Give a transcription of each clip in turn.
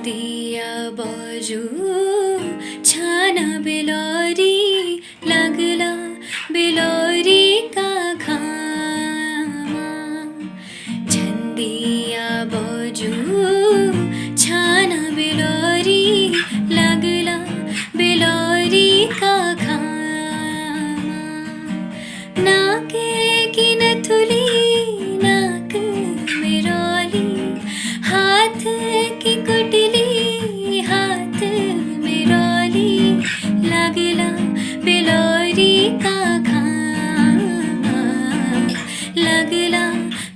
दिया बाजू छाना बिलोरी लागला बिलोरी का घामा छंदिया बाजू छाना बिलोरी लागला बिलोरी का घामा नाके की नथुली नाक मिरोली हाथ की कुटली हाथ मिरोली लागला बिलोरी का घामा लागला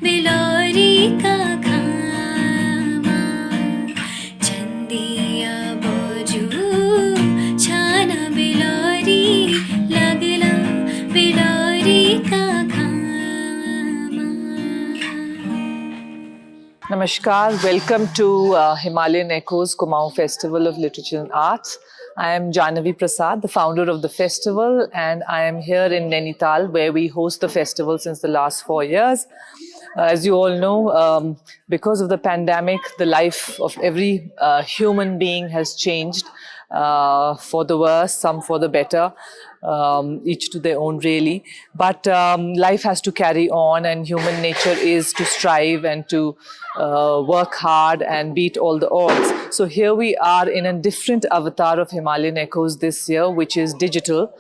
बिलोरी का घामा छंदिया बाजू छाना बिलोरी लागला बिलोरी का घामा. Namaskar, welcome to Himalayan Echoes Kumaon Festival of Literature and Arts. I am Jahnavi Prasad, the founder of the festival, and I am here in Nainital where we host the festival since the last 4 years. As you all know, because of the pandemic, the life of every human being has changed for the worse, some for the better. Each to their own really, but life has to carry on, and human nature is to strive and to work hard and beat all the odds. So here we are in a different avatar of Himalayan Echoes this year, which is digital,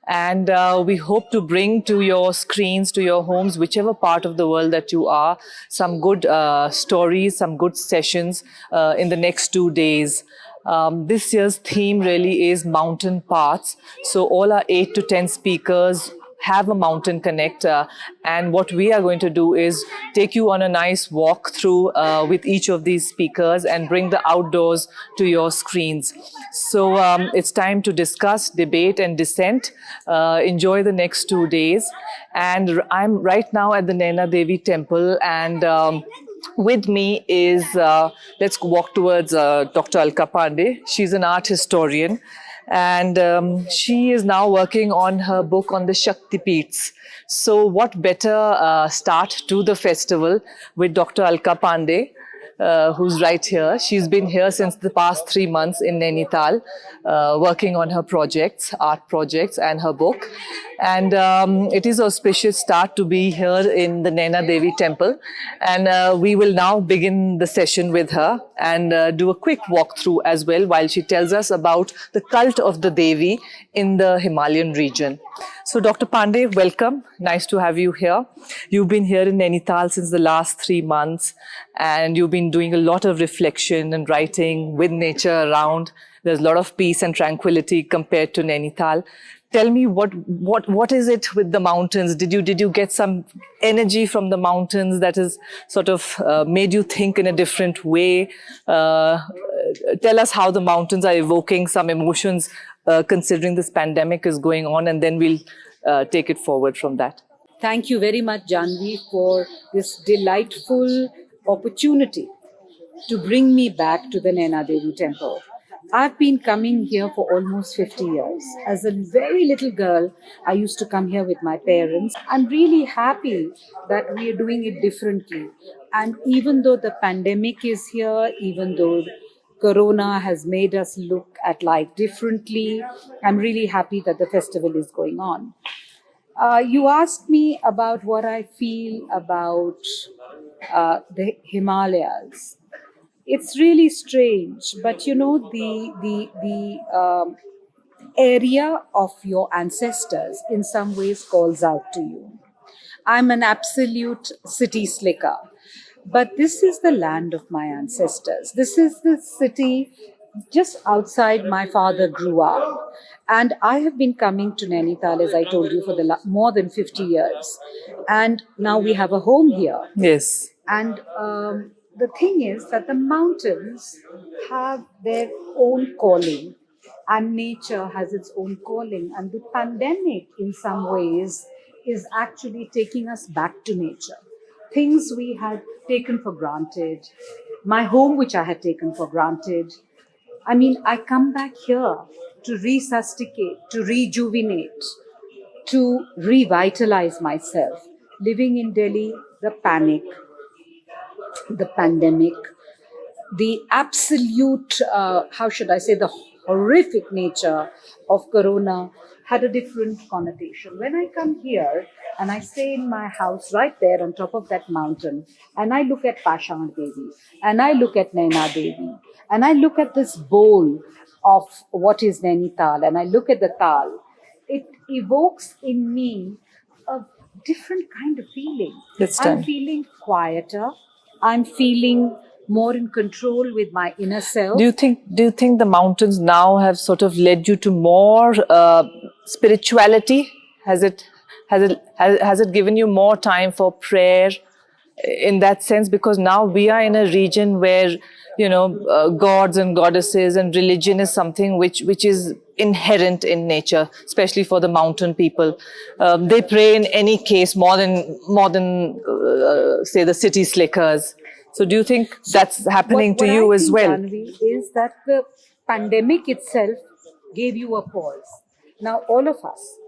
and we hope to bring to your screens, to your homes, whichever part of the world that you are, some good stories, some good sessions in the next 2 days. This year's theme really is mountain paths. So all our 8 to 10 speakers have a mountain connect, and what we are going to do is take you on a nice walk through with each of these speakers and bring the outdoors to your screens. So it's time to discuss, debate and dissent. Enjoy the next 2 days. And I'm right now at the Naina Devi temple, and with me is, let's walk towards Dr. Alka Pandey. She's an art historian, and she is now working on her book on the Shakti Peeths. So what better start to the festival with Dr. Alka Pandey, who's right here. She's been here since the past 3 months in Nainital, working on her projects, art projects and her book. And it is an auspicious start to be here in the Naina Devi temple. And we will now begin the session with her and do a quick walkthrough as well while she tells us about the cult of the Devi in the Himalayan region. So Dr. Pandey, welcome. Nice to have you here. You've been here in Nainital since the last 3 months, and you've been doing a lot of reflection and writing with nature around. There's a lot of peace and tranquility compared to Nainital. Tell me what is it with the mountains? Did you get some energy from the mountains that has sort of made you think in a different way? Tell us how the mountains are evoking some emotions considering this pandemic is going on, and then we'll take it forward from that. Thank you very much, Janvi, for this delightful opportunity to bring me back to the Naina Devi temple. I've been coming here for almost 50 years. As a very little girl, I used to come here with my parents. I'm really happy that we are doing it differently. And even though the pandemic is here, even though Corona has made us look at life differently, I'm really happy that the festival is going on. You asked me about what I feel about the Himalayas. It's really strange, but you know, the area of your ancestors in some ways calls out to you. I'm an absolute city slicker, but this is the land of my ancestors. This is the city just outside my father grew up. And I have been coming to Nainital, as I told you, for more than 50 years. And now we have a home here. Yes. And the thing is that the mountains have their own calling, and nature has its own calling. And the pandemic, in some ways, is actually taking us back to nature. Things we had taken for granted, my home, which I had taken for granted. I mean, I come back here to resuscitate, to rejuvenate, to revitalize myself. Living in Delhi, the panic, the pandemic, the absolute, how should I say, the horrific nature of Corona had a different connotation. When I come here and I stay in my house right there on top of that mountain, and I look at Pashan Devi, and I look at Naina Devi, and I look at this bowl of what is Nainital, and I look at the Tal, it evokes in me a different kind of feeling. This I'm time. feeling quieter. I'm feeling more in control with my inner self. Do you think the mountains now have sort of led you to more spirituality? Has it given you more time for prayer in that sense? Because now we are in a region where gods and goddesses and religion is something which is inherent in nature, especially for the mountain people. They pray in any case more than say the city slickers. So do you think that's happening to you I as think, well? Janvi, is that the pandemic itself gave you a pause. Now, all of us,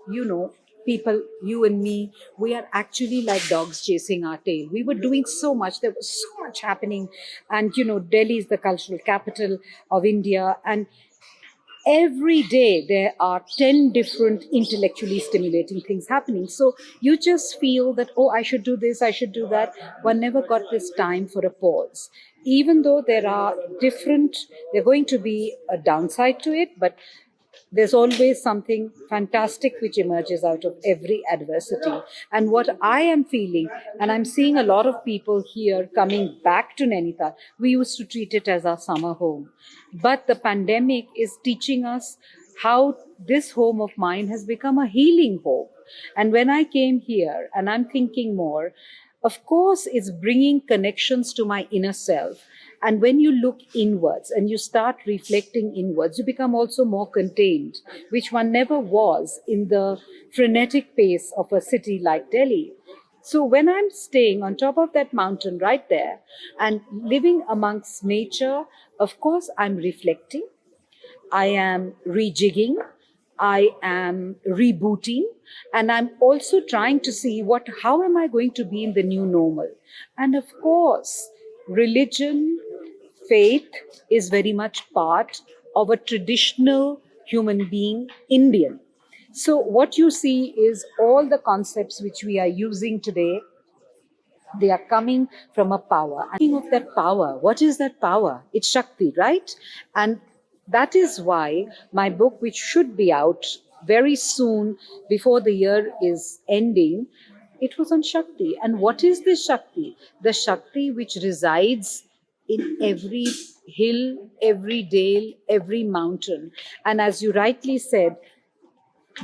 people, you and me, we are actually like dogs chasing our tail. We were doing so much. There was so much happening. And, Delhi is the cultural capital of India. And every day there are 10 different intellectually stimulating things happening. So you just feel that, oh, I should do this, I should do that. One never got this time for a pause. Even though there are going to be a downside to it, but there's always something fantastic which emerges out of every adversity. And what I am feeling, and I'm seeing a lot of people here coming back to Nainital, we used to treat it as our summer home. But the pandemic is teaching us how this home of mine has become a healing home. And when I came here and I'm thinking more, of course, it's bringing connections to my inner self. And when you look inwards and you start reflecting inwards, you become also more contained, which one never was in the frenetic pace of a city like Delhi. So when I'm staying on top of that mountain right there and living amongst nature, of course, I'm reflecting. I am rejigging, I am rebooting, and I'm also trying to see how am I going to be in the new normal. And of course, religion, faith is very much part of a traditional human being, Indian. So what you see is all the concepts which we are using today, they are coming from a power. And speaking of that power, what is that power? It's Shakti, right? And that is why my book, which should be out very soon before the year is ending, it was on Shakti. And what is this Shakti? The Shakti which resides in every hill, every dale, every mountain. And as you rightly said,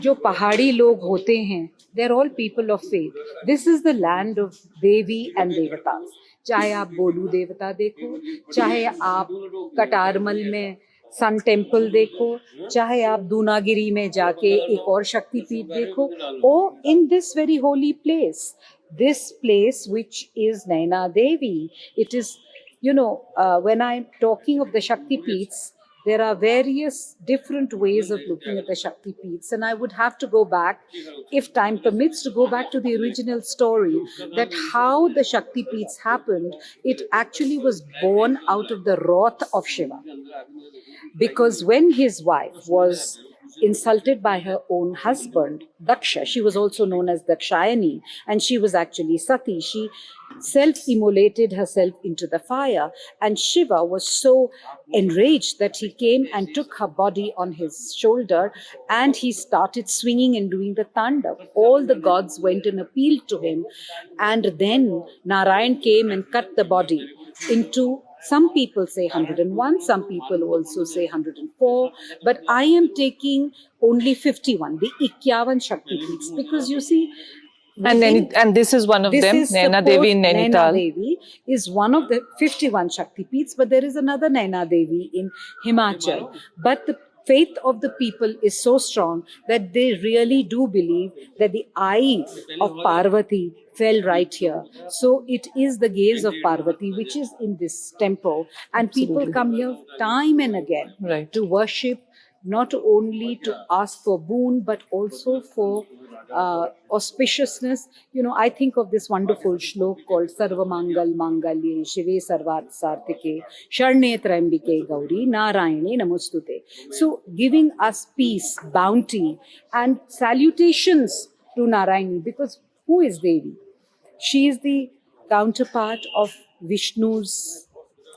जो पहाड़ी लोग होते हैं, they're all people of faith. This is the land of Devi and Devatas. चाहे आप बोलू देवता देखो, चाहे आप कटारमल में सन टेम्पल देखो, चाहे आप दूनागिरी में जाके एक और शक्तिपीठ देखो, or in this very holy place, this place which is Naina Devi, it is, when I'm talking of the Shaktipeeths, there are various different ways of looking at the Shakti Peeths, and I would have to go back, if time permits, to go back to the original story, that how the Shakti Peeths happened. It actually was born out of the wrath of Shiva. Because when his wife was insulted by her own husband, Daksha, she was also known as Dakshayani, and she was actually Sati. She self-immolated herself into the fire, and Shiva was so enraged that he came and took her body on his shoulder, and he started swinging and doing the tandav. All the gods went and appealed to him, and then Narayan came and cut the body into, some people say 101, some people also say 104, but I am taking only 51, the 51 Shakti Peeths, because you see, and this is one of them, Naina Devi in Nainital. Naina Devi is one of the 51 Shakti Peeths, but there is another Naina Devi in Himachal. But the faith of the people is so strong that they really do believe that the eye of Parvati fell right here. So it is the gaze of Parvati which is in this temple, and people come here time and again to worship, not only to ask for boon, but also for auspiciousness. I think of this wonderful shlok called Sarvamangal Mangalye Shive Sarvat Sartike Sharne Trambike Gauri Narayane Namostute. So giving us peace, bounty, and salutations to Narayani, because who is Devi? She is the counterpart of Vishnu's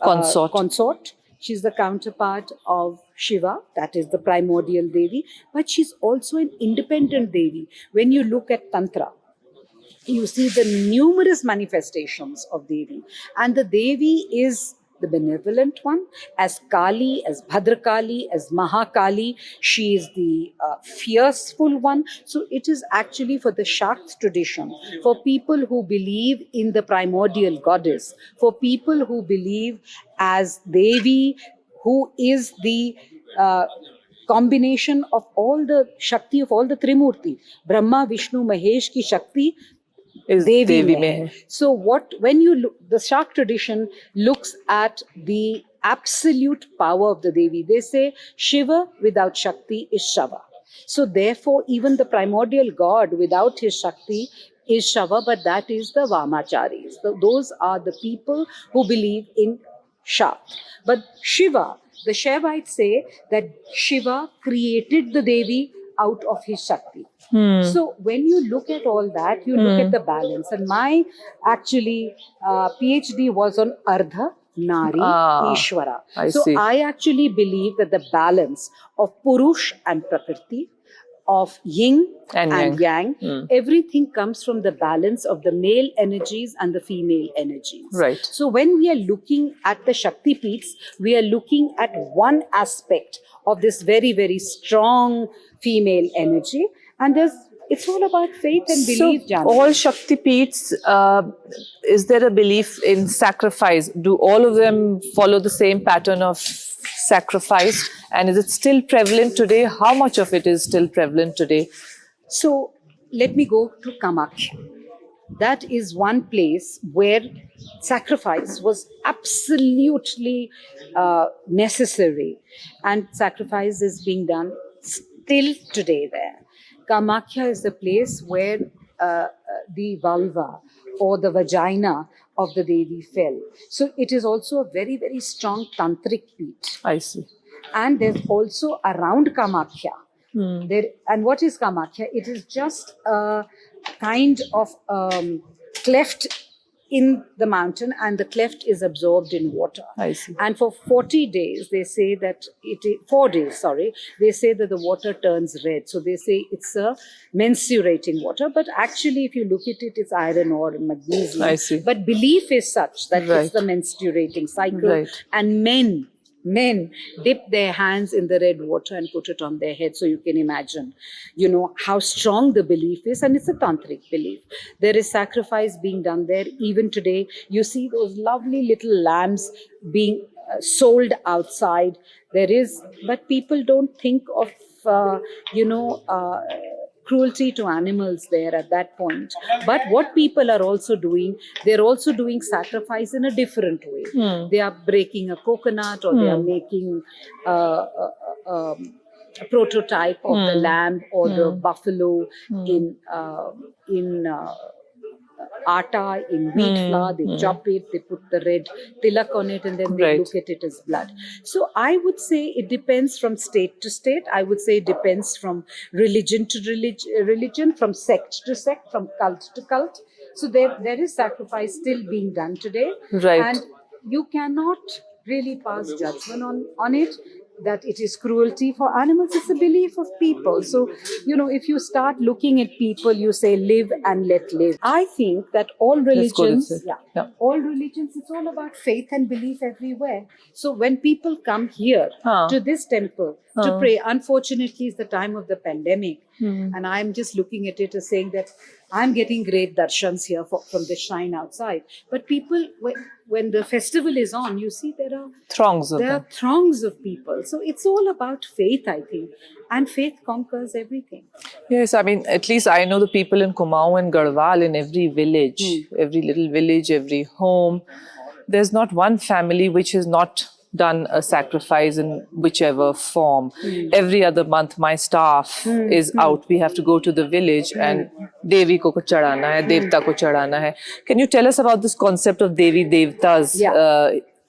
consort. She's the counterpart of Shiva, that is the primordial Devi, but she's also an independent Devi. When you look at Tantra, you see the numerous manifestations of Devi, and the Devi is the benevolent one, as Kali, as Bhadrakali, as Mahakali. She is the fierceful one. So it is actually for the Shakt tradition, for people who believe in the primordial goddess, for people who believe as Devi, who is the combination of all the Shakti of all the Trimurti, Brahma, Vishnu, Mahesh ki Shakti is Devi Devi mein mein. hai. So when you look, the Shak tradition looks at the absolute power of the Devi. They say Shiva without Shakti is Shava. So therefore, even the primordial God without his Shakti is Shava, but that is the Vamacharis. Those are the people who believe in Shak. But Shiva, the Shaivites say that Shiva created the Devi out of his Shakti. So when you look at all that, you look at the balance. And my actually PhD was on Ardha, Nari, Ishvara. I So see. I actually believe that the balance of Purush and Prakriti, of Yin and Yang, everything comes from the balance of the male energies and the female energies. Right. So when we are looking at the Shakti Peeths, we are looking at one aspect of this very, very strong female energy. And it's all about faith and belief, So Janvi. all Shakti Peeths, is there a belief in sacrifice? Do all of them follow the same pattern of sacrifice? And is it still prevalent today? How much of it is still prevalent today? So let me go to Kamakhya. That is one place where sacrifice was absolutely necessary. And sacrifice is being done still today there. Kamakhya is the place where the vulva or the vagina of the Devi fell. So it is also a very, very strong tantric peeth. I see. And there's also around Kamakhya. And what is Kamakhya? It is just a kind of cleft in the mountain, and the cleft is absorbed in water. I see. And for 40 days, they say that 4 days, they say that the water turns red. So they say it's a mensurating water, but actually, if you look at it, it's iron ore and magnesium. I see. But belief is such that Right. it's the mensurating cycle. Right. And men dip their hands in the red water and put it on their head. So you can imagine, how strong the belief is. And it's a tantric belief. There is sacrifice being done there. Even today, you see those lovely little lambs being sold outside. But people don't think of, cruelty to animals there at that point. But what people are also doing, they're also doing sacrifice in a different way. They are breaking a coconut, or they are making a prototype of the lamb or the buffalo in atta, in wheat flour. They chop it, they put the red tilak on it, and then they Right. look at it as blood. So I would say it depends from state to state. I would say it depends from religion to religion, from sect to sect, from cult to cult. So there is sacrifice still being done today. Right. And you cannot really pass judgment on it, that it is cruelty for animals. It's a belief of people. So, if you start looking at people, you say live and let live. I think that all That's good, religions, isn't it? Yeah. all religions, it's all about faith and belief everywhere. So when people come here to this temple to pray, unfortunately, it's the time of the pandemic. And I'm just looking at it as saying that I'm getting great darshans here from the shrine outside. But people, when the festival is on, you see there are Throngs of them. throngs of people. So it's all about faith, I think. And faith conquers everything. Yes, I mean, at least I know the people in Kumaon and Garhwal, in every village, every little village, every home. There's not one family which is not done a sacrifice in whichever form. Every other month, my staff is out. We have to go to the village and Devi ko chadana hai, Devta ko chadana hai. Can you tell us about this concept of Devi Devtas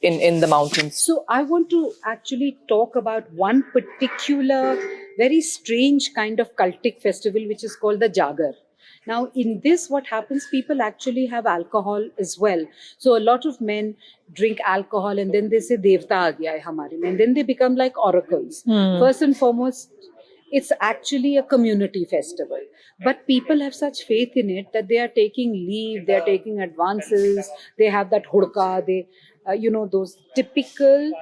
in the mountains? So I want to actually talk about one particular very strange kind of cultic festival which is called the Jagar. Now in this what happens, people actually have alcohol as well. So a lot of men drink alcohol and then they say Devta aa gaya hai hamare mein, and then they become like oracles. First and foremost, it's actually a community festival. But people have such faith in it that they are taking leave, they are taking advances, they have that hudka, they, those typical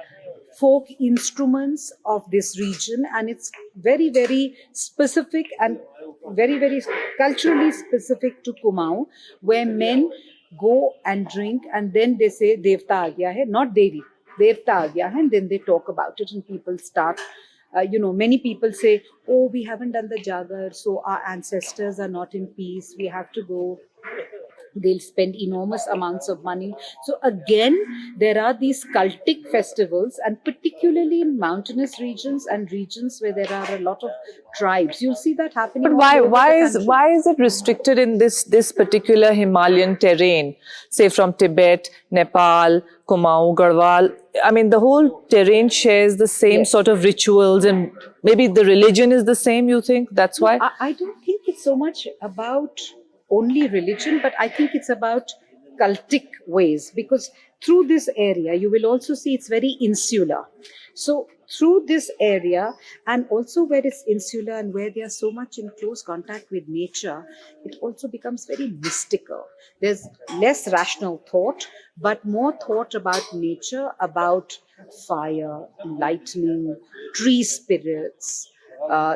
folk instruments of this region. And it's very, very specific and very, very culturally specific to Kumaon, where men go and drink and then they say Devta aa gaya hai, not Devi, Devta aa gaya hai, and then they talk about it and people start. Many people say, oh, we haven't done the Jagar, so our ancestors are not in peace, we have to go. They'll spend enormous amounts of money. So again, there are these cultic festivals, and particularly in mountainous regions and regions where there are a lot of tribes, you'll see that happening. But why is it restricted in this particular Himalayan terrain? Say from Tibet, Nepal, Kumaon, Garhwal. I mean, the whole terrain shares the same sort of rituals, and maybe the religion is the same. You think that's why? I don't think it's so much about only religion, but I think it's about cultic ways, because through this area you will also see it's very insular. So through this area, and also where it's insular and where they are so much in close contact with nature, it also becomes very mystical. There's less rational thought, but more thought about nature, about fire, lightning, tree spirits.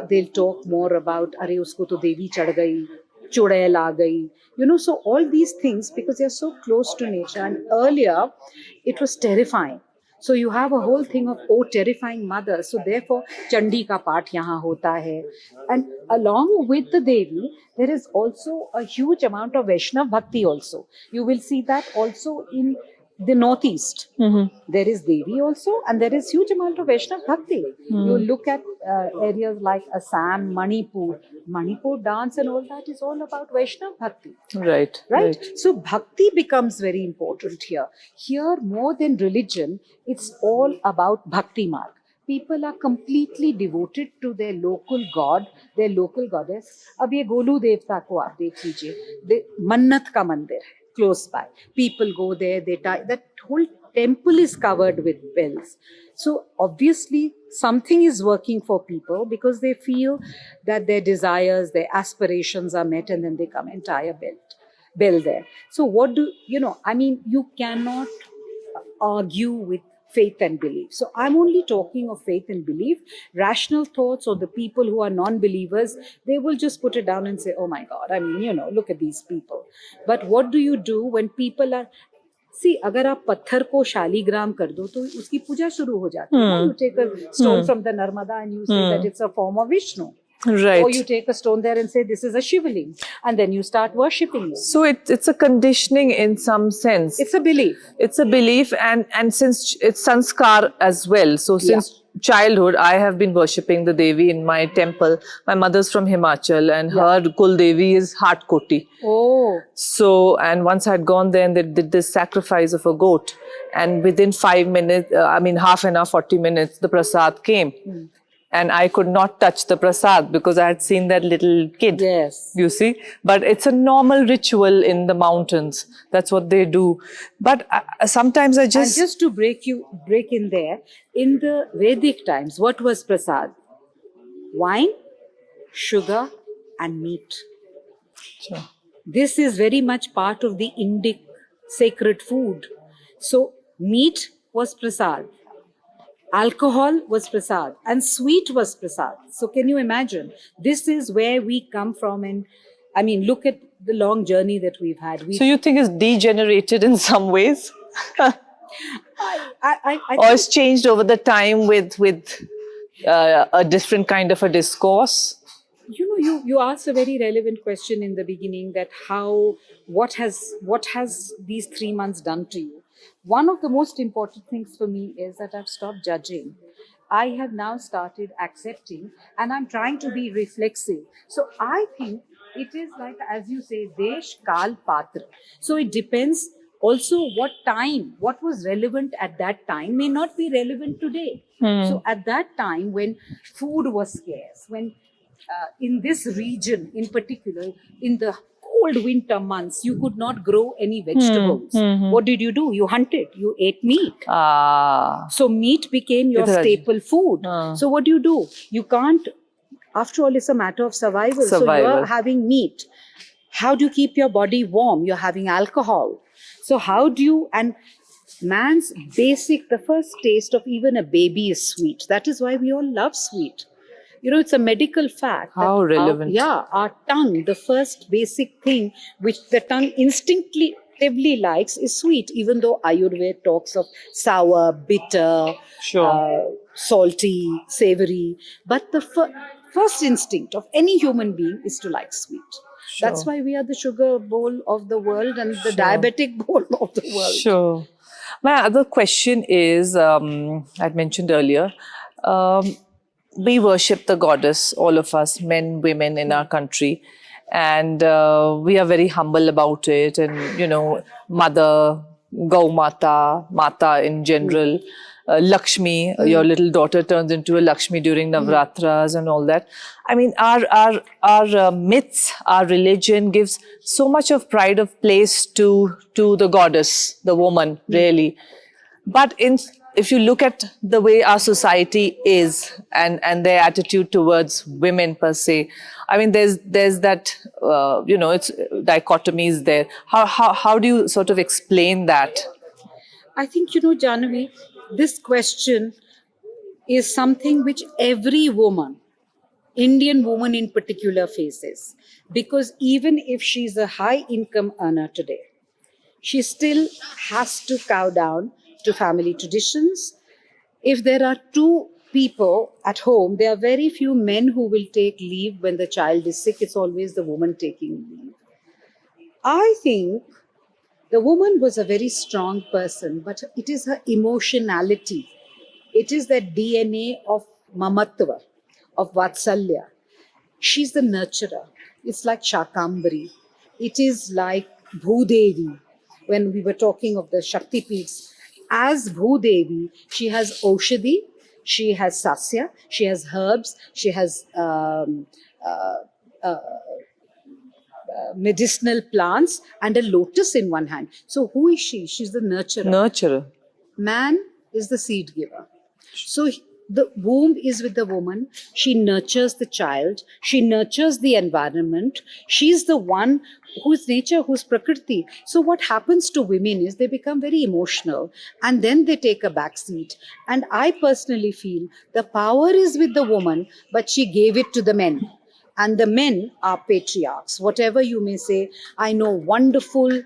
They'll talk more about, Are usko to Devi chad gayi, Chudail aa gayi. So all these things, because they're so close to nature. And earlier, it was terrifying. So you have a whole thing of, oh, terrifying mother. So therefore, Chandi ka paath yahan hota hai. And along with the Devi, there is also a huge amount of Vaishnav Bhakti also. You will see that also in the northeast. There is Devi also, and there is huge amount of Vaishnav Bhakti. You look at areas like Assam, Manipur dance and all that is all about Vaishnav Bhakti. Right? So Bhakti becomes very important here. Here, more than religion, it's all about Bhakti Marg. People are completely devoted to their local god, their local goddess. Ab ye Golu Devta ko aap dekh lijiye, Mannat ka mandir hai close by. People go there, they tie. That whole temple is covered with bells. So obviously something is working for people, because they feel that their desires, their aspirations are met, and then they come and tie a bell there. So you cannot argue with faith and belief. So I'm only talking of faith and belief. Rational thoughts, or the people who are non-believers, they will just put it down and say, oh my God, look at these people. But what do you do when people are... See, अगर आप पत्थर को शालीग्राम कर दो तो उसकी पूजा शुरू हो जाती है. You take a stone from the Narmada and you say that it's a form of Vishnu. Right. Or you take a stone there and say this is a Shivaling, and then you start worshipping it. So it's a conditioning in some sense. It's a belief. It's a belief, and since it's sanskar as well. So since childhood, I have been worshipping the Devi in my temple. My mother's from Himachal, and her Kul Devi is Hatkoti. Oh. So, and once I had gone there and they did this sacrifice of a goat, and within 5 minutes, half an hour, 40 minutes, the prasad came. And I could not touch the prasad because I had seen that little kid. Yes. You see? But it's a normal ritual in the mountains. That's what they do. But sometimes I just... And just to break in there, in the Vedic times, what was prasad? Wine, sugar, and meat. Sure. This is very much part of the Indic sacred food. So meat was prasad. Alcohol was prasad, and sweet was prasad. So can you imagine? This is where we come from, and look at the long journey that we've had. So you think it's degenerated in some ways? I or it's changed over the time with a different kind of a discourse? You asked a very relevant question in the beginning, that what has these 3 months done to you? one of the most important things for me is that I've stopped judging. I have now started accepting, and I'm trying to be reflexive. So I think it is like, as you say, Desh, Kal, Patra. So it depends also what time, what was relevant at that time may not be relevant today. So at that time, when food was scarce, when in this region in particular, in the cold winter months, you could not grow any vegetables. What did you do? You hunted, you ate meat. Ah. So meat became your It has- staple food. So what do? You can't, after all, it's a matter of survival. So Survival. you're having meat. How do you keep your body warm? You're having alcohol. So how do you, and man's basic, the first taste of even a baby is sweet. That is why we all love sweet. You know, it's a medical fact. How that relevant. our tongue, the first basic thing which the tongue instinctively likes is sweet, even though Ayurveda talks of sour, bitter, Sure. salty, savory. But the first instinct of any human being is to like sweet. Sure. That's why we are the sugar bowl of the world and the Sure. diabetic bowl of the world. Sure. My other question is, I'd mentioned earlier, we worship the goddess, all of us, men, women in our country, and we are very humble about it. And, you know, Mother, Gau Mata, Mata in general, Lakshmi, your little daughter turns into a Lakshmi during Navratras and all that. I mean, our myths, our religion gives so much of pride of place to the goddess, the woman, really. But if you look at the way our society is and their attitude towards women per se, I mean, there's that, you know, it's dichotomies there. How do you sort of explain that? I think, you know, Jahnavi, this question is something which every woman, Indian woman in particular, faces. Because even if she's a high income earner today, she still has to cow down to family traditions. If there are two people at home, there are very few men who will take leave when the child is sick. It's always the woman taking leave. I think the woman was a very strong person, but it is her emotionality. It is that DNA of Mamatva, of Vatsalya. She's the nurturer. It's like Shakambari. It is like Bhudevi. When we were talking of the Shakti Peeths, as Bhudevi, she has Oshadi, she has Sasya, she has herbs, she has medicinal plants and a lotus in one hand. So who is she? She's the nurturer. Nurturer. Man is the seed giver. So the womb is with the woman. She nurtures the child. She nurtures the environment. She's the one whose nature, whose prakriti. So what happens to women is they become very emotional and then they take a back seat. And I personally feel the power is with the woman, but she gave it to the men. And the men are patriarchs. Whatever you may say, I know wonderful,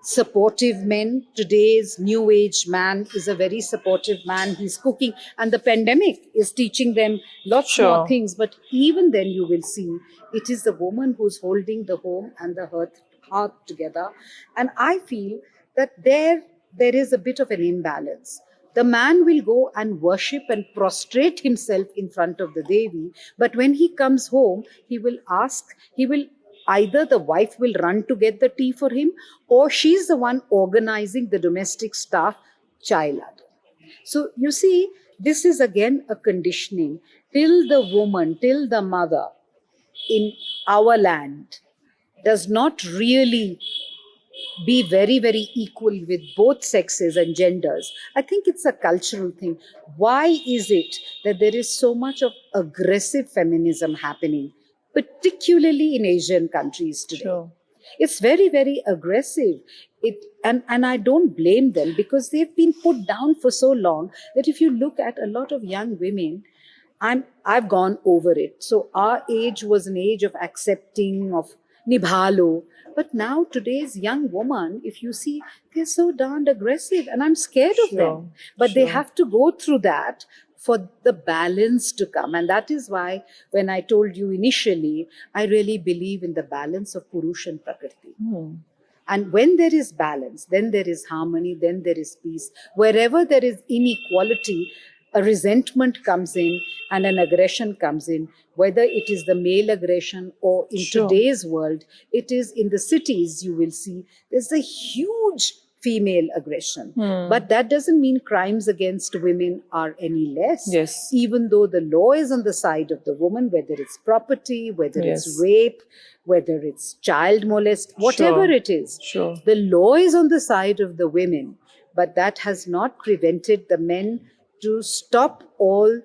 supportive men. Today's new age man is a very supportive man. He's cooking. And the pandemic is teaching them lots Sure. more things. But even then you will see it is the woman who's holding the home and the hearth together. And I feel that there is a bit of an imbalance. The man will go and worship and prostrate himself in front of the Devi. But when he comes home, he will either the wife will run to get the tea for him, or she's the one organizing the domestic staff, Chailad. So you see, this is again a conditioning. Till the woman, till the mother in our land does not really be very, very equal with both sexes and genders, I think it's a cultural thing. Why is it that there is so much of aggressive feminism happening, particularly in Asian countries today? Sure. It's very, very aggressive. And I don't blame them because they've been put down for so long that if you look at a lot of young women, I've gone over it. So our age was an age of accepting, of nibhalo. But now today's young woman, if you see, they're so darned aggressive and I'm scared of them. But they have to go through that for the balance to come. And that is why when I told you initially, I really believe in the balance of Purush and Prakriti. And when there is balance, then there is harmony, then there is peace. Wherever there is inequality, a resentment comes in and an aggression comes in, whether it is the male aggression or in Sure. today's world, it is in the cities, you will see there's a huge female aggression. But that doesn't mean crimes against women are any less. Yes. Even though the law is on the side of the woman, whether it's property, whether Yes. it's rape, whether it's child molest, whatever Sure. it is. Sure. The law is on the side of the women, but that has not prevented the men to stop all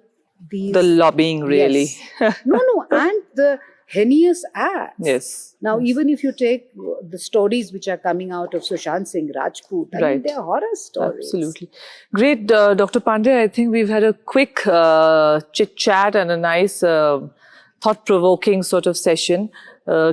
these. The lobbying, really. Yes. No, and the heinous acts. Yes. Now, even if you take the stories which are coming out of Sushant Singh Rajput, I mean, Right. they're horror stories. Absolutely. Great. Dr. Pandey, I think we've had a quick chit chat and a nice thought-provoking sort of session,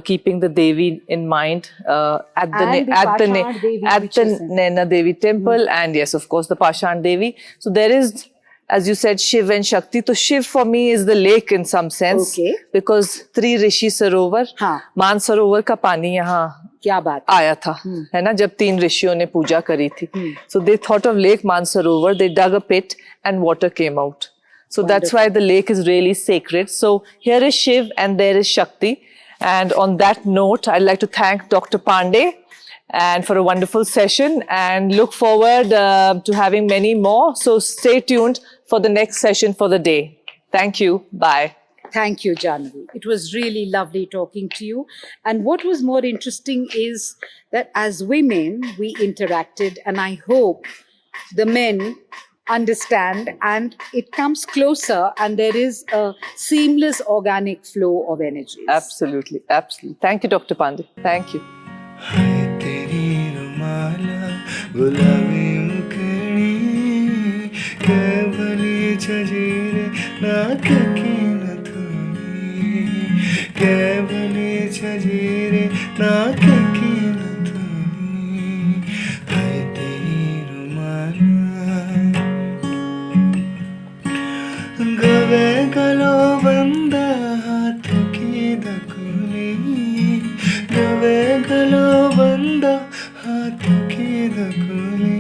keeping the Devi in mind at the And the Pashan Devi, which is in- Naina Devi temple, and yes, of course, the Pashan Devi. So there is, as you said, Shiv and Shakti. So Shiv for me is the lake in some sense, Okay. because 3 Rishi Sarovar, हाँ. मान सरोवर का पानी यहाँ क्या बात है? आया था, है ना, जब 3 ऋषियों ने पूजा करी थी. So they thought of Lake Mansarovar, they dug a pit and water came out. So that's why the lake is really sacred. So here is Shiv and there is Shakti. And on that note, I'd like to thank Dr. Pandey and for a wonderful session, and look forward to having many more. So stay tuned for the next session for the day. Thank you. Bye. Thank you, Janvi. It was really lovely talking to you. And what was more interesting is that as women, we interacted, and I hope the men understand and it comes closer and there is a seamless organic flow of energies. Absolutely. Absolutely. Thank you, Dr. Pandey. Thank you. हाय तेरी रुमाला गुलाबी मुखड़ी केवली जजीरे नाक की नथुनी केवली जजीरे नाक की नथुनी हाय तेरी रुमाला गवे गलो बंदा हाथ की दकुनी गवे गलो बंदा हाथ की दकुनी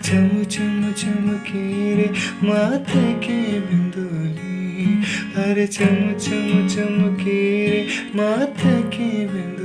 चम चम चमके रे माथे की बिंदुली अरे चम चम चमके रे माथे की बिंदुली